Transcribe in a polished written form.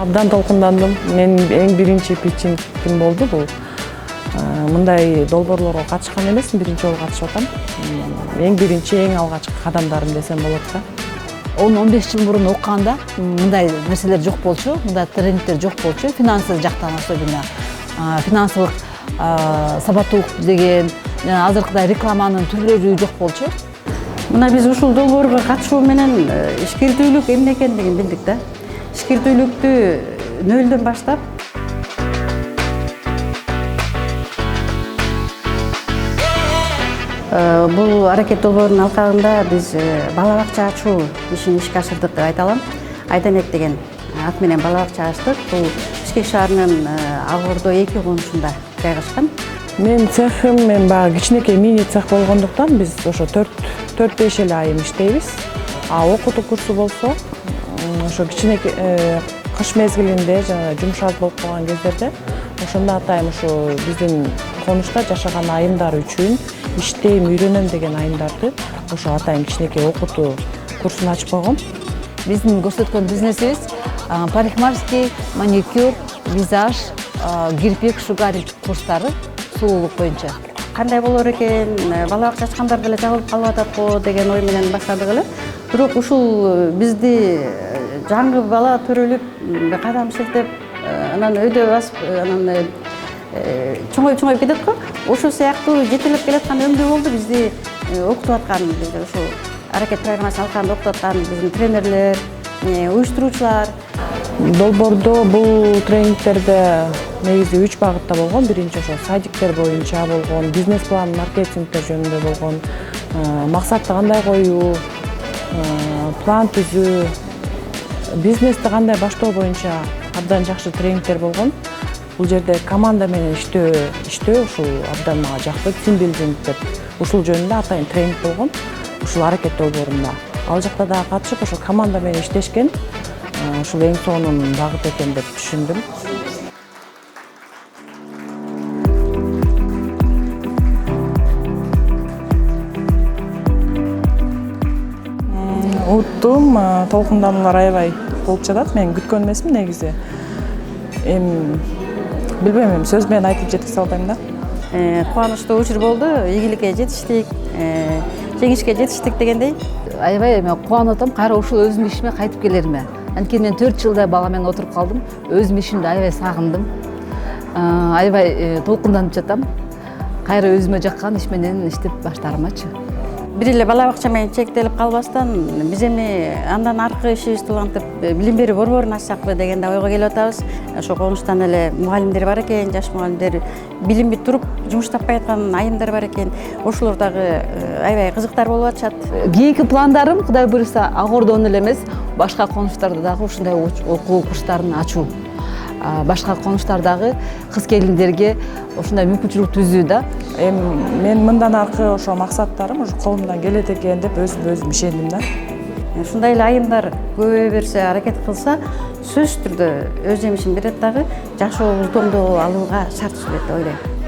абдан толкундандым. Менин эң биринчи питчингим болду бул. Мындай долбоорлорго катышкан эмесмин, биринчи жолу катышып атам. Эң биринчи, эң алгачкы кадамдарым десем болот да. 10-15 жыл мурун окуганда мындай нерселер жок болчу, мындай трендтер жок болчу. Финансылык жактан особенно финансылык сабаттуулук деген азыркыдай рекламанын түрлөрү жок болчу. Мына биз ушул долбоорго катышуу менен ишкердүүлүк эмне экендигин билдик да. Ишкердүүлүктү нөлдөн баштап бул аракет долбоорунун алкагында биз бала бакча ачуу ишин ишке ашырдык деп айта алам. Айдамек деген ат менен бала бакча ачтык. Бул Бишкек шаарынын Ак-Ордо 2 конушунда жайгашкан. Мен баягы кичинекей мини цех болгондуктан биз ошо 4-5 эле айым иштейбиз. Окутуу курсу болсо ошо кичинекей кыш мезгилинде жана жумуш аз болуп калган кездерде ошондо атайм ушу биздин конушта жашаган айымдар үчүн иштейм, үйрөнөм деген айымдарды ошо атайм кичинекей окутуу курсун ачып койгом. Биздин көрсөткөн бизнесибиз парикмахерский, маникюр, визаж, кирпик, шугаринг курстары сулуулук боюнча. Кандай болор экен, бала бакча ачкандар деле жабылып калып атат го деген ой менен баштадык эле. Бирок ушул бизди жаңы бала төрөлүп, кадам шилтеп, анан өйдө басып, анан чоңоюп кетет го. Ошол сыяктуу жетелеп келаткан өмүрү болду бизди окутуп аткан, бизди ушул аракет программасын алканда окутуп аткан биздин тренерлер, уюштуруучулар. Долбоордо бул тренингтерде негизи 3 багытта болгон. Биринчи ошо садиктер боюнча болгон, бизнес план, маркетингтер жөнүндө болгон, максатты кандай коюу, план түзүү, бизнести кандай баштоо боюнча абдан жакшы тренингтер болгон. Бул жерде команда менен иштөө ушул абдан мага жакты. Тимбилдинг деп ушул жөнүндө атайын тренинг болгон. Ушул аракет долбоорунда. Ал жакта да катышып ошол команда менен иштешкен. Ушул эң сонун багыт экен деп түшүндүм. Уттум, толкундануулар аябай болуп жатат. Мен күткөн эмесмин негизи. Билбейм, сөз менен айтып жеткизе албайм да. Кубанычтуу учур болду. Ийгиликке жетиштик, жеңишке жетиштик дегендей. Аябай мен кубанып атам, кайра ушул өзүмдүн ишиме кайтып келериме. Анткени мен 4 жылдай бала менен отуруп калдым. Өзүмдүн ишимди аябай сагындым. Аябай толкунданып жатам. Кайра өзүмө жаккан иш менен иштеп баштаарымачы. Бир эле бала бакча менен чектелип калбастан, биз эми андан аркы ишибизди улантып, билим берүү борборун ачсакпы деген да ойго келип атабыз. Ошо конуштан эле мугалимдер бар экен, жаш мугалимдер, билим туруп жумуш таппай аткан айымдар бар экен. Ошолор дагы аябай кызыктар болуп атышат. Кийинки пландарым, Кудай буйруса, Ак-Ордону эле эмес, башка конуштарда дагы ушундай окуу курстарын ачуу. Башка конуштардагы кыз келиндерге ушундай мүмкүнчүлүк түзүү да. Мен мындан аркы ошо максаттарым ушу колумдан келет экен деп өзүм ишендим да. Ушундай эле айымдар көбөйө берсе, аракет кылса, сөзсүз түрдө өз жемишин берет дагы, жашообузду оңдоп алууга шарт түзүлөт деп ойлойм.